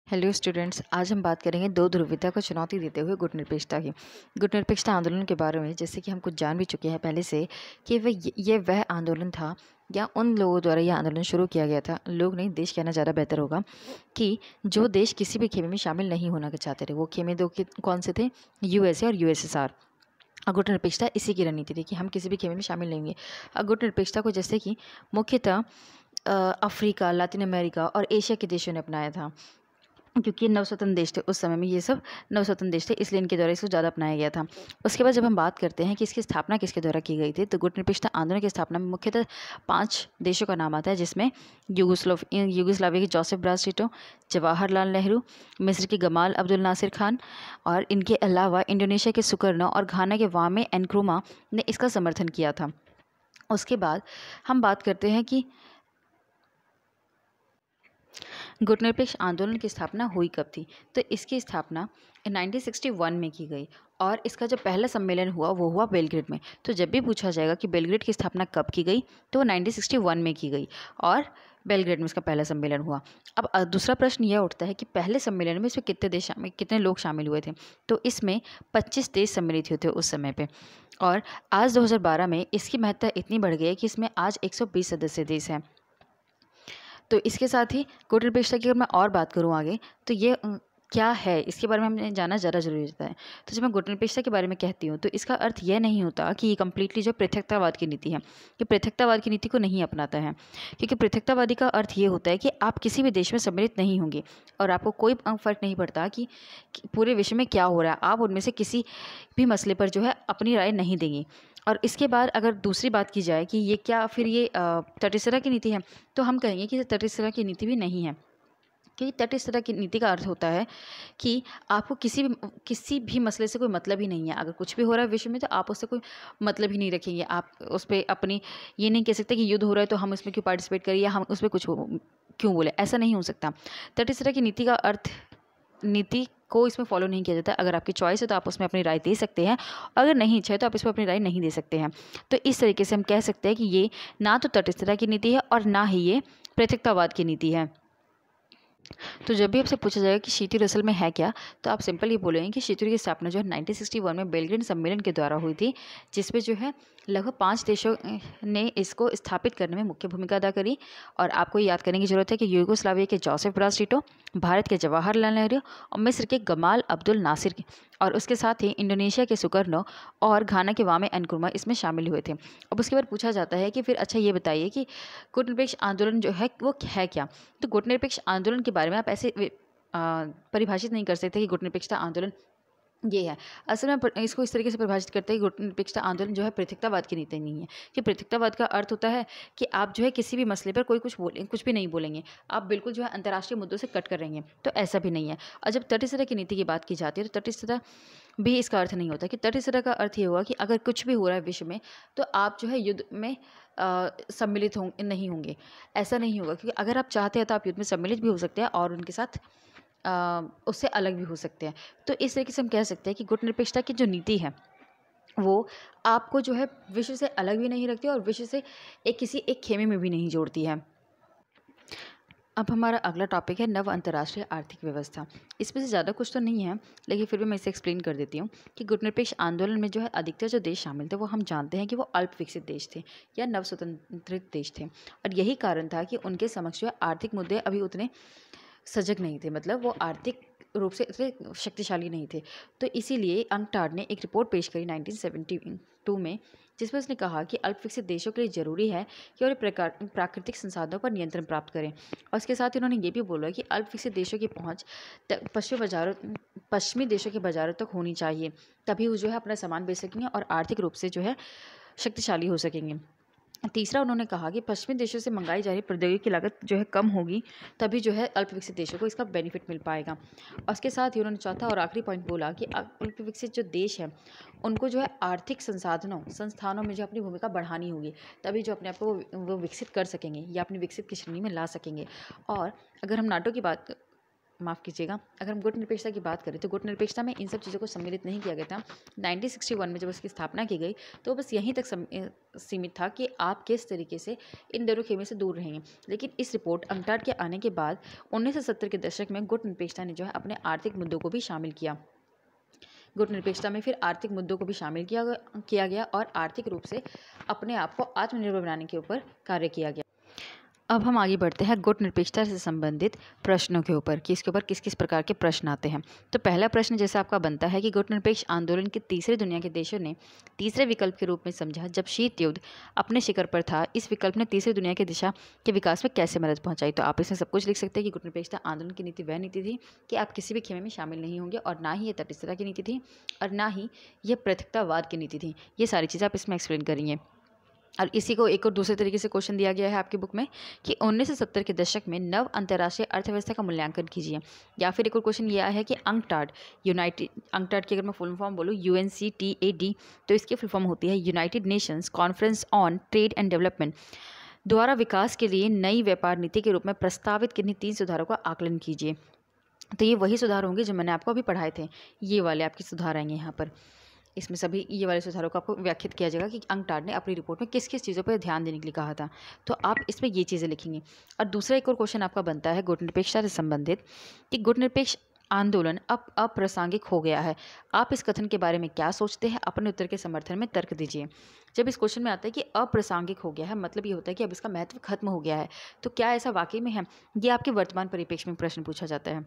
Hello students, आज हम बात करेंगे दो ध्रुवीयता को चुनौती देते हुए गुटनिरपेक्षता की। गुटनिरपेक्षता आंदोलन के बारे में जैसे कि हम कुछ जान भी चुके हैं पहले से कि वह आंदोलन था या उन लोगों द्वारा यह आंदोलन शुरू किया गया था। लोग नहीं, देश कहना ज़्यादा बेहतर होगा कि जो देश किसी भी खेमे में शामिल नहीं होना चाहते थे। वो खेमे दो के कौन से थे? यूएसए और यूएसएसआर। गुटनिरपेक्षता इसी की रणनीति थी कि हम किसी भी खेमे में शामिल नहीं होंगे। गुटनिरपेक्षता को जैसे कि मुख्यतः अफ्रीका, लातिन अमेरिका और एशिया के देशों ने अपनाया था, क्योंकि ये नवस्वतंत्र देश थे उस समय में। ये सब नवस्वतंत्र देश थे, इसलिए इनके द्वारा इसको ज़्यादा अपनाया गया था। उसके बाद जब हम बात करते हैं कि इसकी स्थापना किसके द्वारा की गई थी, तो गुटनिरपेक्षता आंदोलन की स्थापना में मुख्यतः 5 देशों का नाम आता है, जिसमें यूगोस्लाविया के Joseph bras Tito, Jawaharlal Nehru, मिस्र के गमाल अब्दुल नासिर खान और इनके अलावा इंडोनेशिया के सुकर्नो और घाना के वामे एनक्रुमा ने इसका समर्थन किया था। उसके बाद हम बात करते हैं कि गुटनिरपेक्ष आंदोलन की स्थापना हुई कब थी। तो इसकी स्थापना 1961 में की गई और इसका जो पहला सम्मेलन हुआ वो हुआ बेलग्रेड में। तो जब भी पूछा जाएगा कि बेलग्रेड की स्थापना कब की गई, तो वो 1961 में की गई और बेलग्रेड में इसका पहला सम्मेलन हुआ। अब दूसरा प्रश्न यह उठता है कि पहले सम्मेलन में इसमें कितने लोग शामिल हुए थे। तो इसमें 25 देश सम्मिलित हुए थे उस समय पे, और आज 2012 में इसकी महत्ता इतनी बढ़ गई है कि इसमें आज 120 सदस्य देश हैं। तो इसके साथ ही गुटनिरपेक्षता की अगर मैं और बात करूँ आगे, तो ये क्या है, इसके बारे में हमें जानना ज़्यादा ज़रूरी होता है। तो जब मैं गुटनिरपेक्षता के बारे में कहती हूँ, तो इसका अर्थ यह नहीं होता कि ये कम्प्लीटली जो पृथकतावाद की नीति है, ये पृथकतावाद की नीति को नहीं अपनाता है। क्योंकि पृथकतावादी का अर्थ ये होता है कि आप किसी भी देश में सम्मिलित नहीं होंगे और आपको कोई फ़र्क नहीं पड़ता कि पूरे विश्व में क्या हो रहा है। आप उनमें से किसी भी मसले पर जो है अपनी राय नहीं देंगे। और इसके बाद अगर दूसरी बात की जाए कि ये क्या फिर ये तटस्थता की नीति है, तो हम कहेंगे कि तटस्थता की नीति भी नहीं है। क्योंकि तटस्थता की नीति का अर्थ होता है कि आपको किसी भी मसले से कोई मतलब ही नहीं है। अगर कुछ भी हो रहा है विश्व में, तो आप उससे कोई मतलब ही नहीं रखेंगे। आप उस पर अपनी ये नहीं कह सकते कि युद्ध हो रहा है तो हम उसमें क्यों पार्टिसिपेट करें या हम उस पर क्यों बोले। ऐसा नहीं हो सकता। तटस्थता की नीति का अर्थ, नीति को इसमें फॉलो नहीं किया जाता। अगर आपकी चॉइस है तो आप उसमें अपनी राय दे सकते हैं, अगर नहीं इच्छा है तो आप इसमें अपनी राय नहीं दे सकते हैं। तो इस तरीके से हम कह सकते हैं कि ये ना तो तटस्थता की नीति है और ना ही ये पृथकतावाद की नीति है। तो जब भी आपसे पूछा जाएगा कि क्षितिज असल में है क्या, तो आप सिंपल ये बोलेंगे कि क्षितिज की स्थापना जो है 1961 में बेलग्रेड सम्मेलन के द्वारा हुई थी, जिसमें जो है लगभग 5 देशों ने इसको स्थापित करने में मुख्य भूमिका अदा करी। और आपको याद करने की जरूरत है कि यूगोस्लाविया के जोसेफ ब्राज टिटो, भारत के जवाहरलाल नेहरू और मिस्र के गमाल अब्दुल नासिर और उसके साथ ही इंडोनेशिया के सुकर्नो और घाना के वामे एनक्रुमा इसमें शामिल हुए थे। अब उसके बाद पूछा जाता है कि फिर अच्छा ये बताइए कि गुटनिरपेक्ष आंदोलन जो है वो है क्या। तो गुटनिरपेक्ष आंदोलन के बारे में आप ऐसे परिभाषित नहीं कर सकते कि गुटनिरपेक्षता आंदोलन ये है। असल में इसको इस तरीके से परिभाषित करते हैं कि गुटनिरपेक्षता आंदोलन जो है पृथकतावाद की नीति नहीं है। कि पृथकतावाद का अर्थ होता है कि आप जो है किसी भी मसले पर कुछ भी नहीं बोलेंगे, आप बिल्कुल जो है अंतर्राष्ट्रीय मुद्दों से कट कर रहेंगे। तो ऐसा भी नहीं है। और जब तटस्थता की नीति की बात की जाती है, तो तटस्थता भी इसका अर्थ नहीं होता। कि तटस्थता का अर्थ ये होगा कि अगर कुछ भी हो रहा है विश्व में, तो आप जो है युद्ध में सम्मिलित नहीं होंगे। ऐसा नहीं होगा, क्योंकि अगर आप चाहते हैं तो आप युद्ध में सम्मिलित भी हो सकते हैं और उनके साथ उससे अलग भी हो सकते हैं। तो इस तरीके से हम कह सकते हैं कि गुटनिरपेक्षता की जो नीति है वो आपको जो है विश्व से अलग भी नहीं रखती और विश्व से किसी एक खेमे में भी नहीं जोड़ती है। अब हमारा अगला टॉपिक है नव अंतर्राष्ट्रीय आर्थिक व्यवस्था। इसमें से ज़्यादा कुछ तो नहीं है, लेकिन फिर भी मैं इसे एक्सप्लेन कर देती हूँ कि गुटनिरपेक्ष आंदोलन में जो है अधिकतर जो देश शामिल थे वो हम जानते हैं कि वो अल्प विकसित देश थे या नव स्वतंत्रित देश थे। और यही कारण था कि उनके समक्ष जो है आर्थिक मुद्दे अभी उतने सजग नहीं थे, मतलब वो आर्थिक रूप से इतने शक्तिशाली नहीं थे। तो इसीलिए UNCTAD ने एक रिपोर्ट पेश करी 1972 में, जिसमें उसने कहा कि अल्प विकसित देशों के लिए ज़रूरी है कि और प्राकृतिक संसाधनों पर नियंत्रण प्राप्त करें। और इसके साथ ही उन्होंने ये भी बोला कि अल्प विकसित देशों की पहुँच पश्चिमी देशों के बाज़ारों तक होनी चाहिए, तभी वो जो है अपना सामान बेच सकेंगे और आर्थिक रूप से जो है शक्तिशाली हो सकेंगे। तीसरा उन्होंने कहा कि पश्चिमी देशों से मंगाई जा रही प्रौद्योगिकी की लागत जो है कम होगी, तभी जो है अल्प विकसित देशों को इसका बेनिफिट मिल पाएगा। और उसके साथ ही उन्होंने चौथा और आखिरी पॉइंट बोला कि अल्प विकसित जो देश है उनको जो है आर्थिक संस्थानों में जो अपनी भूमिका बढ़ानी होगी, तभी जो अपने आप को वो विकसित कर सकेंगे या अपनी विकसित की श्रेणी में ला सकेंगे। और अगर हम नाटो की बात माफ़ कीजिएगा, अगर हम गुट निरपेक्षता की बात करें तो गुट निरपेक्षता में इन सब चीज़ों को सम्मिलित नहीं किया गया था। 1961 में जब इसकी स्थापना की गई तो बस यहीं तक सीमित था कि आप किस तरीके से इन दोनों खेमे से दूर रहेंगे। लेकिन इस रिपोर्ट अंकटाड के आने के बाद 1970 के दशक में गुट निरपेक्षता ने जो है अपने आर्थिक मुद्दों को भी शामिल किया। गुट निरपेक्षता में फिर आर्थिक मुद्दों को भी शामिल किया गया और आर्थिक रूप से अपने आप को आत्मनिर्भर बनाने के ऊपर कार्य किया गया। अब हम आगे बढ़ते हैं गुट निरपेक्षता से संबंधित प्रश्नों के ऊपर कि इसके ऊपर किस किस प्रकार के प्रश्न आते हैं। तो पहला प्रश्न जैसे आपका बनता है कि गुट निरपेक्ष आंदोलन के तीसरे दुनिया के देशों ने तीसरे विकल्प के रूप में समझा जब शीत युद्ध अपने शिखर पर था, इस विकल्प ने तीसरी दुनिया की दिशा के विकास में कैसे मदद पहुंचाई। तो आप इसमें सब कुछ लिख सकते हैं कि गुट निरपेक्षता आंदोलन की नीति वह नीति थी कि आप किसी भी खेमे में शामिल नहीं होंगे, और ना ही ये तटस्थता की नीति थी और ना ही यह पृथकतावाद की नीति थी। ये सारी चीज़ें आप इसमें एक्सप्लेन करेंगे। और इसी को एक और दूसरे तरीके से क्वेश्चन दिया गया है आपकी बुक में कि 1970 के दशक में नव अंतर्राष्ट्रीय अर्थव्यवस्था का मूल्यांकन कीजिए। या फिर एक और क्वेश्चन यह है कि अंकटाड की अगर मैं फुल फॉर्म बोलूँ UNCTAD, तो इसकी फुल फॉर्म होती है United Nations conference on trade and development द्वारा विकास के लिए नई व्यापार नीति के रूप में प्रस्तावित किन्हीं 3 सुधारों का आकलन कीजिए। तो ये वही सुधार होंगे जो मैंने आपको अभी पढ़ाए थे, ये वाले आपके सुधार आएंगे यहाँ पर। इसमें सभी ये वाले सुधारों को आपको व्याख्यात किया जाएगा कि अंकटाड ने अपनी रिपोर्ट में किस किस चीज़ों पर ध्यान देने के लिए कहा था। तो आप इसमें ये चीज़ें लिखेंगे। और दूसरा एक और क्वेश्चन आपका बनता है गुट निरपेक्षता से संबंधित कि गुट निरपेक्ष आंदोलन अब अप्रासंगिक हो गया है। आप इस कथन के बारे में क्या सोचते हैं? अपने उत्तर के समर्थन में तर्क दीजिए। जब इस क्वेश्चन में आता है कि अप्रासंगिक हो गया है, मतलब ये होता है कि अब इसका महत्व खत्म हो गया है, तो क्या ऐसा वाकई में है? ये आपके वर्तमान परिप्रेक्ष्य में प्रश्न पूछा जाता है।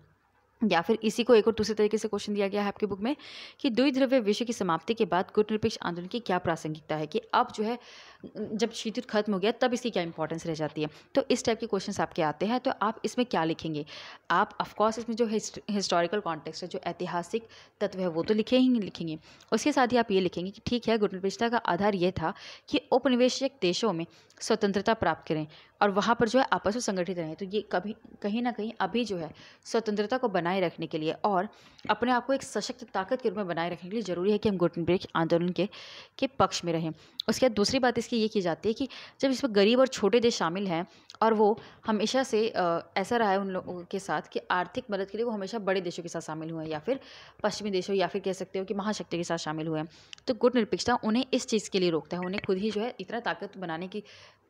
या फिर इसी को एक और दूसरे तरीके से क्वेश्चन दिया गया है आपकी बुक में कि द्विध्रुवीय विश्व की समाप्ति के बाद गुट निरपेक्ष आंदोलन की क्या प्रासंगिकता है, कि अब जो है जब शीत युद्ध खत्म हो गया तब इसकी क्या इंपॉर्टेंस रह जाती है। तो इस टाइप के क्वेश्चंस आपके आते हैं, तो आप इसमें क्या लिखेंगे? आप ऑफकोर्स इसमें जो हिस्टोरिकल कॉन्टेक्स्ट है, जो ऐतिहासिक तत्व है, वो तो लिखेंगे। उसके साथ ही आप ये लिखेंगे कि ठीक है, गुट निरपेक्षता का आधार ये था कि औपनिवेशिक देशों में स्वतंत्रता प्राप्त करें और वहाँ पर जो है आपस में संगठित रहें। तो ये कहीं ना कहीं अभी जो है स्वतंत्रता को बनाए रखने के लिए और अपने आप को एक सशक्त ताकत के रूप में बनाए रखने के लिए ज़रूरी है कि हम गुट निरपेक्ष आंदोलन के पक्ष में रहें। उसके बाद दूसरी बात इसकी ये की जाती है कि जब इसमें गरीब और छोटे देश शामिल हैं और वो हमेशा से ऐसा रहा है उन लोगों के साथ कि आर्थिक मदद के लिए वो हमेशा बड़े देशों के साथ शामिल हुए हैं, या फिर पश्चिमी देशों, या फिर कह सकते हो कि महाशक्ति के साथ शामिल हुए हैं। तो गुट निरपेक्षता उन्हें इस चीज़ के लिए रोकता है, उन्हें खुद ही जो है इतना ताकत बनाने की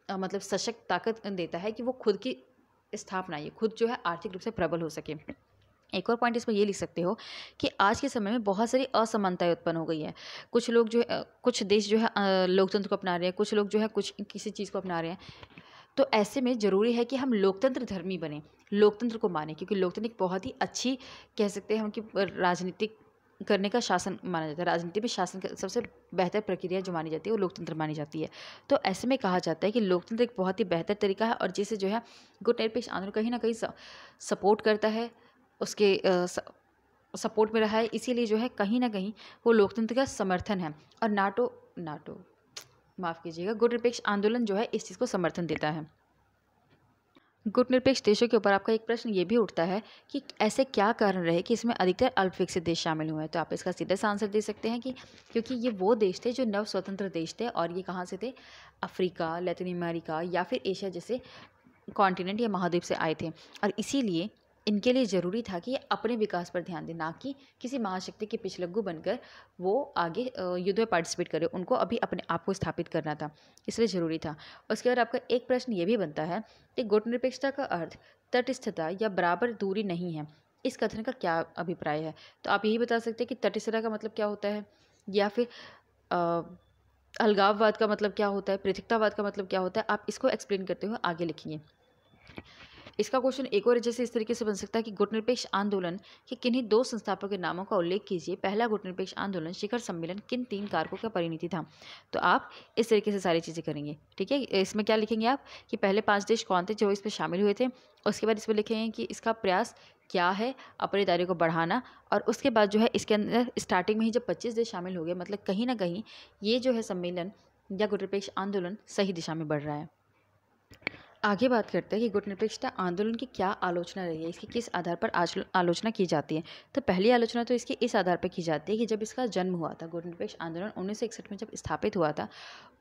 मतलब सशक्त ताकत देता है कि वो खुद की स्थापना, ये खुद जो है आर्थिक रूप से प्रबल हो सके। एक और पॉइंट इसमें ये लिख सकते हो कि आज के समय में बहुत सारी असमानताएं उत्पन्न हो गई है। कुछ लोग जो है, कुछ देश जो है लोकतंत्र को अपना रहे हैं, कुछ लोग जो है कुछ किसी चीज़ को अपना रहे हैं। तो ऐसे में ज़रूरी है कि हम लोकतंत्र धर्मी बने, लोकतंत्र को माने, क्योंकि लोकतंत्र एक बहुत ही अच्छी कह सकते हैं हम कि राजनीतिक करने का शासन माना जाता है। राजनीति में शासन का सबसे बेहतर प्रक्रिया जो मानी जाती है वो लोकतंत्र मानी जाती है। तो ऐसे में कहा जाता है कि लोकतंत्र एक बहुत ही बेहतर तरीका है और जिसे जो है गुट निरपेक्ष आंदोलन कहीं ना कहीं सपोर्ट करता है, उसके सपोर्ट में रहा है। इसीलिए जो है कहीं ना कहीं वो लोकतंत्र का समर्थन है। और नाटो माफ़ कीजिएगा, गुट निरपेक्ष आंदोलन जो है इस चीज़ को समर्थन देता है। गुट निरपेक्ष देशों के ऊपर आपका एक प्रश्न ये भी उठता है कि ऐसे क्या कारण रहे कि इसमें अधिकतर अल्प विकसित देश शामिल हुए हैं। तो आप इसका सीधा सा आंसर दे सकते हैं कि क्योंकि ये वो देश थे जो नव स्वतंत्र देश थे, और ये कहाँ से थे? अफ्रीका, लैटिन अमेरिका या फिर एशिया जैसे कॉन्टिनेंट या महाद्वीप से आए थे। और इसीलिए इनके लिए ज़रूरी था कि ये अपने विकास पर ध्यान दें, ना कि किसी महाशक्ति के पिछलग्गू बनकर वो आगे युद्ध में पार्टिसिपेट करें। उनको अभी अपने आप को स्थापित करना था, इसलिए ज़रूरी था। उसके बाद आपका एक प्रश्न ये भी बनता है कि गुट निरपेक्षता का अर्थ तटस्थता या बराबर दूरी नहीं है, इस कथन का क्या अभिप्राय है? तो आप यही बता सकते हैं कि तटस्थता का मतलब क्या होता है, या फिर अलगाववाद का मतलब क्या होता है, पृथकतावाद का मतलब क्या होता है। आप इसको एक्सप्लेन करते हुए आगे लिखेंगे। इसका क्वेश्चन एक और जैसे इस तरीके से बन सकता है कि गुट निरपेक्ष आंदोलन के किन्हीं 2 संस्थापकों के नामों का उल्लेख कीजिए। पहला गुट निरपेक्ष आंदोलन शिखर सम्मेलन किन 3 कारकों का परिणति था? तो आप इस तरीके से सारी चीज़ें करेंगे। ठीक है, इसमें क्या लिखेंगे आप कि पहले 5 देश कौन थे जो इसमें शामिल हुए थे। उसके बाद इसमें लिखेंगे कि इसका प्रयास क्या है अपने दायरे को बढ़ाना, और उसके बाद जो है इसके अंदर स्टार्टिंग में ही जब 25 देश शामिल हो गए, मतलब कहीं ना कहीं ये जो है सम्मेलन या गुट निरपेक्ष आंदोलन सही दिशा में बढ़ रहा है। आगे बात करते हैं कि गुटनिरपेक्षता आंदोलन की क्या आलोचना रही है, इसकी किस आधार पर आलोचना की जाती है। तो पहली आलोचना तो इसकी इस आधार पर की जाती है कि जब इसका जन्म हुआ था, गुटनिरपेक्ष आंदोलन 1961 में जब स्थापित हुआ था,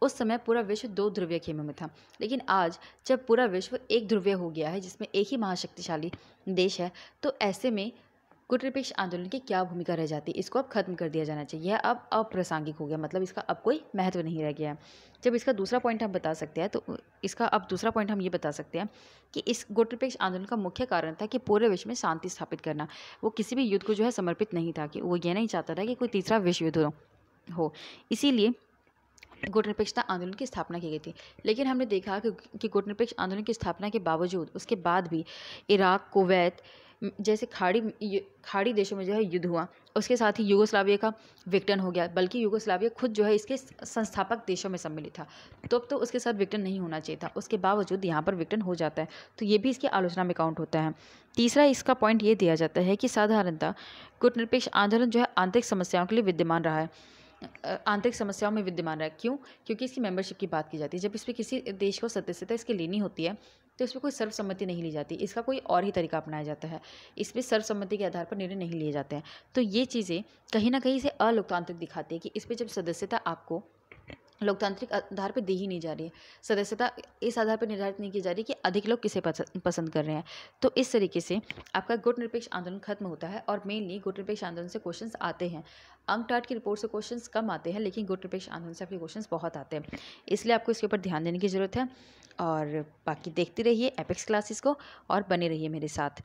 उस समय पूरा विश्व 2 ध्रुवीय खेमे में था। लेकिन आज जब पूरा विश्व एक ध्रुवीय हो गया है, जिसमें एक ही महाशक्तिशाली देश है, तो ऐसे में गुटनिरपेक्ष आंदोलन की क्या भूमिका रह जाती है, इसको अब खत्म कर दिया जाना चाहिए। यह अब अप्रासंगिक हो गया, मतलब इसका अब कोई महत्व नहीं रह गया है। जब इसका दूसरा पॉइंट हम बता सकते हैं, तो इसका अब दूसरा पॉइंट हम ये बता सकते हैं कि इस गुटनिरपेक्ष आंदोलन का मुख्य कारण था कि पूरे विश्व में शांति स्थापित करना। वो किसी भी युद्ध को जो है समर्पित नहीं था, कि वो ये नहीं चाहता था कि कोई तीसरा विश्व युद्ध हो। इसीलिए गुटनिरपेक्षता आंदोलन की स्थापना की गई थी। लेकिन हमने देखा कि गुटनिरपेक्ष आंदोलन की स्थापना के बावजूद उसके बाद भी इराक, कुवैत जैसे खाड़ी देशों में जो है युद्ध हुआ। उसके साथ ही यूगोस्लाविया का विघटन हो गया, बल्कि यूगोस्लाविया खुद जो है इसके संस्थापक देशों में सम्मिलित था। तो अब तो उसके साथ विघटन नहीं होना चाहिए था, उसके बावजूद यहाँ पर विघटन हो जाता है, तो ये भी इसकी आलोचना में काउंट होता है। तीसरा इसका पॉइंट ये दिया जाता है कि साधारणतः गुटनिरपेक्ष आंदोलन जो है आंतरिक समस्याओं के लिए विद्यमान रहा है। आंतरिक समस्याओं में विद्यमान रहा है। क्यों? क्योंकि इसकी मेंबरशिप की बात की जाती है। जब इसमें किसी देश को सदस्यता इसकी लेनी होती है, तो इसमें कोई सर्वसम्मति नहीं ली जाती, इसका कोई और ही तरीका अपनाया जाता है। इसमें सर्वसम्मति के आधार पर निर्णय नहीं लिए जाते हैं। तो ये चीज़ें कहीं ना कहीं से अलोकतांत्रिक दिखाती है कि इस पर जब सदस्यता आपको लोकतांत्रिक आधार पर दी ही नहीं जा रही है, सदस्यता इस आधार पर निर्धारित नहीं की जा रही कि अधिक लोग किसे पसंद कर रहे हैं, तो इस तरीके से आपका गुटनिरपेक्ष आंदोलन खत्म होता है। और मेनली गुटनिरपेक्ष आंदोलन से क्वेश्चंस आते हैं। अंकटाट की रिपोर्ट से क्वेश्चंस कम आते हैं, लेकिन गुटनिरपेक्ष आंदोलन से आपके क्वेश्चंस बहुत आते हैं। इसलिए आपको इसके ऊपर ध्यान देने की ज़रूरत है। और बाकी देखते रहिए एपेक्स क्लासेस को और बने रहिए मेरे साथ।